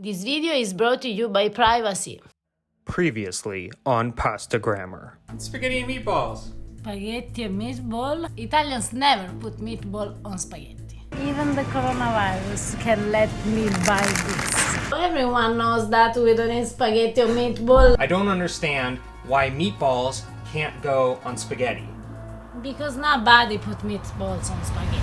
This video is brought to you by privacy. Previously on Pasta Grammar. Spaghetti and meatballs. Spaghetti and meatball. Italians never put meatball on spaghetti. Even the coronavirus can let me buy this. Everyone knows that we don't eat spaghetti or meatball. I don't understand why meatballs can't go on spaghetti. Because nobody put meatballs on spaghetti.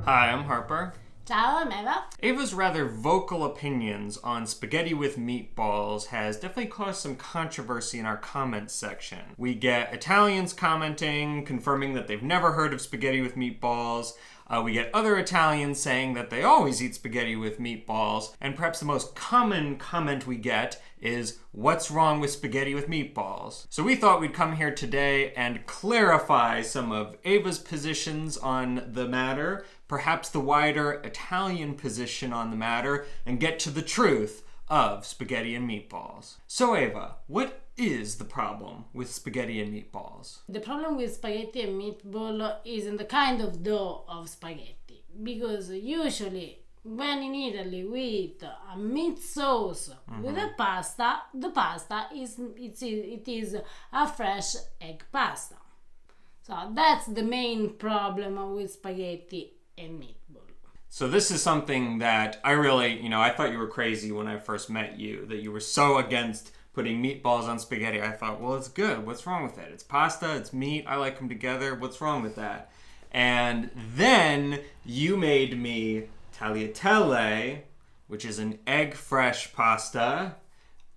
Hi, I'm Harper. Ciao, I'm Eva. Ava's rather vocal opinions on spaghetti with meatballs has definitely caused some controversy in our comments section. We get Italians commenting, confirming that they've never heard of spaghetti with meatballs. We get other Italians saying that they always eat spaghetti with meatballs. And perhaps the most common comment we get is, what's wrong with spaghetti with meatballs? So we thought we'd come here today and clarify some of Ava's positions on the matter, perhaps the wider Italian position on the matter, and get to the truth of spaghetti and meatballs. So Ava, what is the problem with spaghetti and meatballs? The problem with spaghetti and meatball is in the kind of dough of spaghetti. Because usually when in Italy we eat a meat sauce with a pasta, the pasta is a fresh egg pasta. So that's the main problem with spaghetti and meatball. So this is something that I really, I thought you were crazy when I first met you, that you were so against putting meatballs on spaghetti. I thought, well, it's good. What's wrong with it? It's pasta, it's meat. I like them together. What's wrong with that? And then you made me tagliatelle, which is an egg fresh pasta,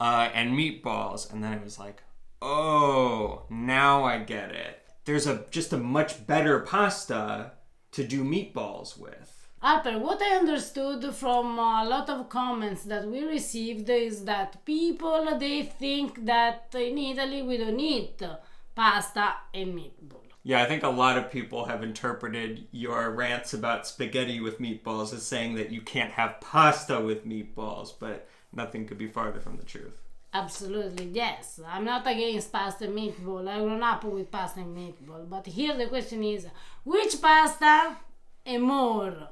and meatballs. And then it was like, oh, now I get it. There's just a much better pasta to do meatballs with. Harper, what I understood from a lot of comments that we received is that people, they think that in Italy we don't eat pasta and meatball. Yeah, I think a lot of people have interpreted your rants about spaghetti with meatballs as saying that you can't have pasta with meatballs, but nothing could be farther from the truth. Absolutely, yes. I'm not against pasta and meatball. I grew up with pasta and meatball. But here the question is, which pasta and more?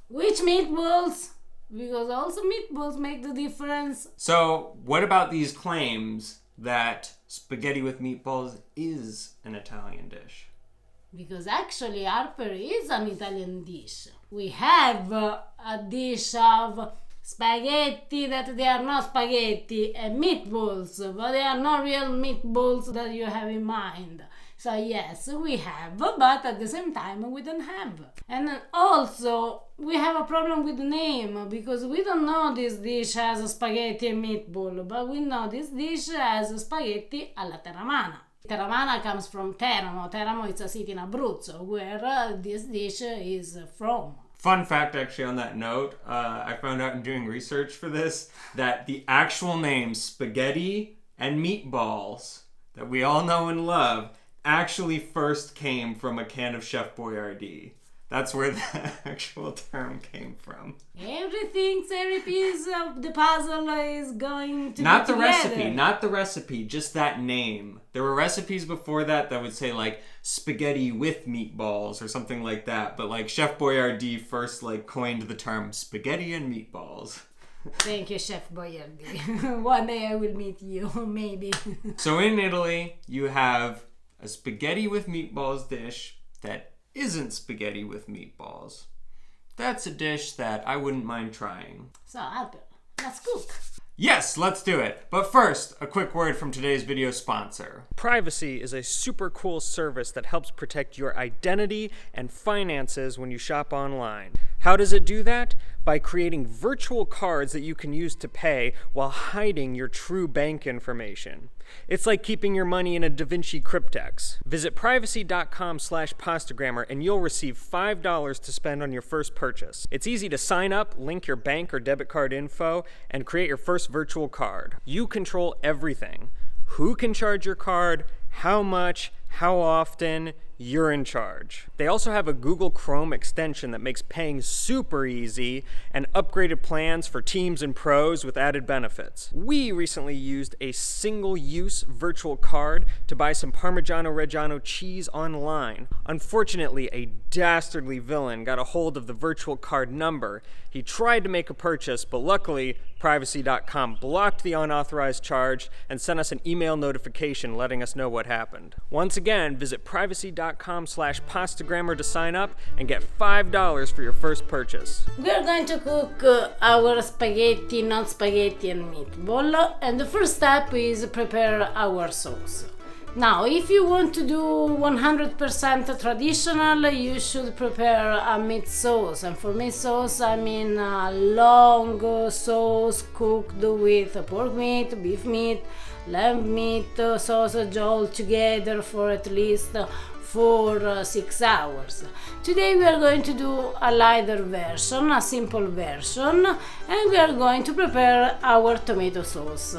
Which meatballs? Because also meatballs make the difference. So, what about these claims that spaghetti with meatballs is an Italian dish? Because actually Harper is an Italian dish. We have a dish of spaghetti that they are not spaghetti and meatballs, but they are not real meatballs that you have in mind. So yes, we have, but at the same time we don't have. And also we have a problem with the name, because we don't know this dish as a spaghetti and meatball, but we know this dish as a spaghetti alla terramana. Terramana comes from Teramo. Teramo is a city in Abruzzo, where this dish is from. Fun fact, actually, on that note, I found out in doing research for this that the actual name spaghetti and meatballs that we all know and love actually first came from a can of Chef Boyardee. That's where the actual term came from. Every piece of the puzzle is going to not be the together. recipe, not the recipe, just that name. There were recipes before that would say like spaghetti with meatballs or something like that, but like Chef Boyardee first coined the term spaghetti and meatballs. Thank you, Chef Boyardee. One day I will meet you, maybe. So in Italy, you have a spaghetti with meatballs dish that isn't spaghetti with meatballs. That's a dish that I wouldn't mind trying. So, Harper, let's cook. Yes, let's do it. But first, a quick word from today's video sponsor. Privacy is a super cool service that helps protect your identity and finances when you shop online. How does it do that? By creating virtual cards that you can use to pay while hiding your true bank information. It's like keeping your money in a Da Vinci cryptex. Visit privacy.com/pastagrammar and you'll receive $5 to spend on your first purchase. It's easy to sign up, link your bank or debit card info, and create your first virtual card. You control everything. Who can charge your card, how much, how often, you're in charge. They also have a Google Chrome extension that makes paying super easy and upgraded plans for teams and pros with added benefits. We recently used a single-use virtual card to buy some Parmigiano Reggiano cheese online. Unfortunately, a dastardly villain got a hold of the virtual card number. He tried to make a purchase, but luckily, privacy.com blocked the unauthorized charge and sent us an email notification letting us know what happened. Once again, visit privacy.com/pastagrammar to sign up and get $5 for your first purchase. We are going to cook our spaghetti, not spaghetti and meatball, and the first step is prepare our sauce. Now, if you want to do 100% traditional, you should prepare a meat sauce. And for meat sauce, I mean a long sauce cooked with pork meat, beef meat, lamb meat, sausage all together for at least 4-6 hours. Today we are going to do a lighter version, a simple version, and we are going to prepare our tomato sauce.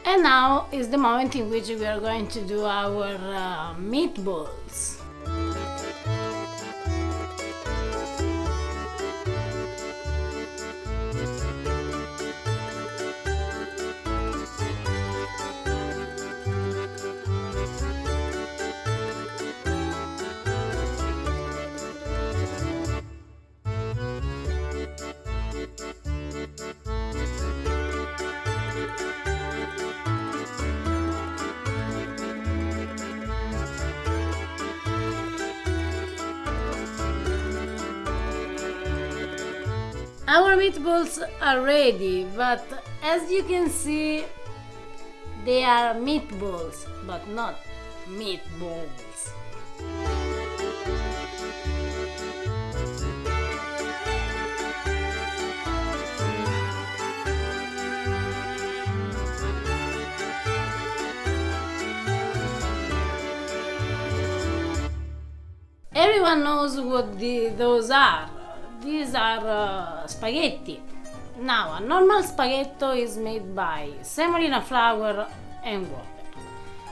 And now is the moment in which we are going to do our meatballs. Our meatballs are ready, but as you can see, they are meatballs, but not meatballs. Everyone knows what those are. These are spaghetti. Now, a normal spaghetto is made by semolina flour and water.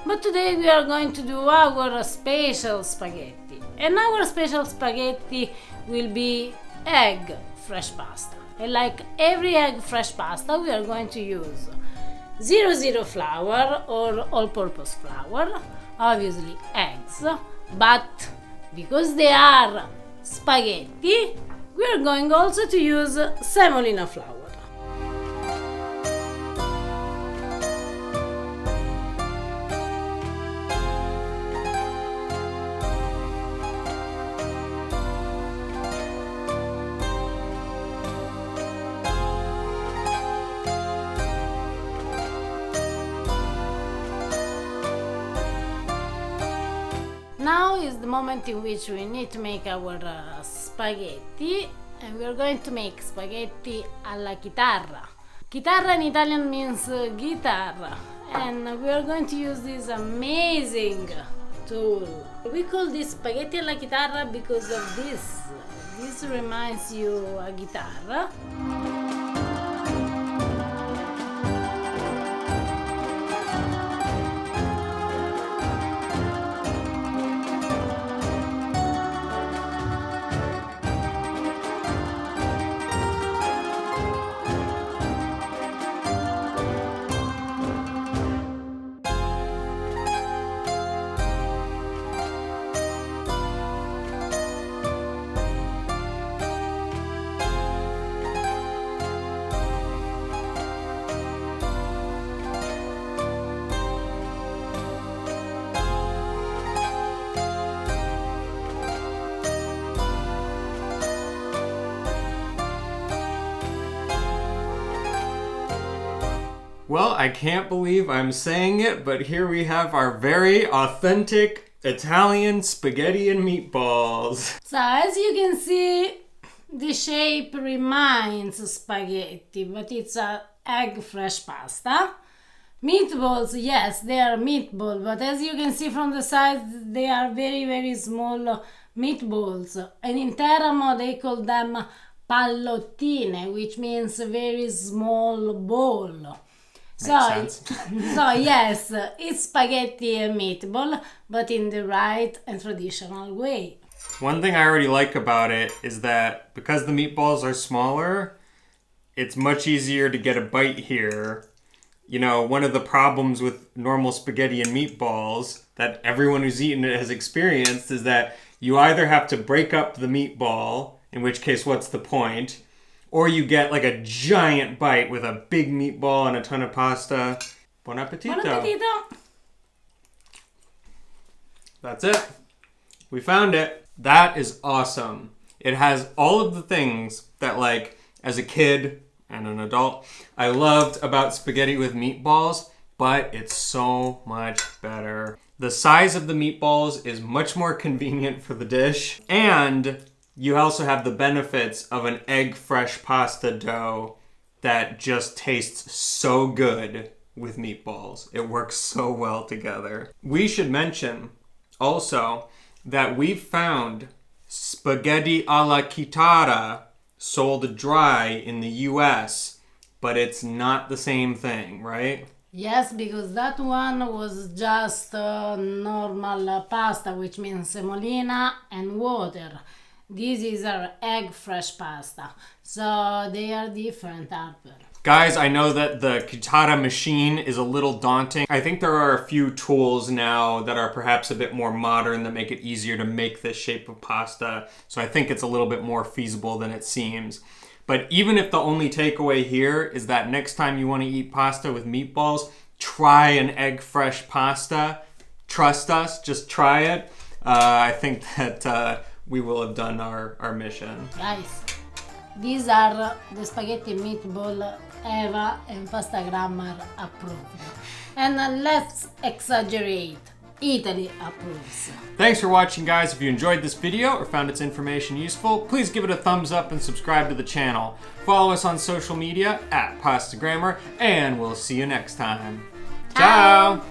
But today we are going to do our special spaghetti. And our special spaghetti will be egg fresh pasta. And like every egg fresh pasta, we are going to use 00 flour or all-purpose flour, obviously eggs, but because they are spaghetti, we are going also to use semolina flour. Now is the moment in which we need to make our spaghetti, and we are going to make spaghetti alla chitarra. Chitarra in Italian means guitar, and we are going to use this amazing tool. We call this spaghetti alla chitarra because of this. This reminds you a guitar. Well, I can't believe I'm saying it, but here we have our very authentic Italian spaghetti and meatballs. So as you can see, the shape reminds spaghetti, but it's a egg fresh pasta. Meatballs, yes, they are meatball, but as you can see from the size, they are very, very small meatballs. And in Teramo, they call them pallottine, which means very small ball. Makes sense. So yes, it's spaghetti and meatball, but in the right and traditional way. One thing I already like about it is that because the meatballs are smaller, it's much easier to get a bite here. You know, one of the problems with normal spaghetti and meatballs that everyone who's eaten it has experienced is that you either have to break up the meatball, in which case what's the point, or you get like a giant bite with a big meatball and a ton of pasta. Buon appetito. Buon appetito. That's it. We found it. That is awesome. It has all of the things that, like, as a kid and an adult, I loved about spaghetti with meatballs, but it's so much better. The size of the meatballs is much more convenient for the dish, and you also have the benefits of an egg fresh pasta dough that just tastes so good with meatballs. It works so well together. We should mention also that we found spaghetti alla chitarra sold dry in the US, but it's not the same thing, right? Yes, because that one was just normal pasta, which means semolina and water. This is our egg fresh pasta, so they are different, Harper. Guys, I know that the chitarra machine is a little daunting. I think there are a few tools now that are perhaps a bit more modern that make it easier to make this shape of pasta. So I think it's a little bit more feasible than it seems. But even if the only takeaway here is that next time you want to eat pasta with meatballs, try an egg fresh pasta. Trust us, just try it. I think that we will have done our mission. Guys, these are the spaghetti meatball Eva and Pasta Grammar approved. And let's exaggerate. Italy approves. Thanks for watching, guys. If you enjoyed this video or found its information useful, please give it a thumbs up and subscribe to the channel. Follow us on social media @Pasta Grammar, and we'll see you next time. Ciao!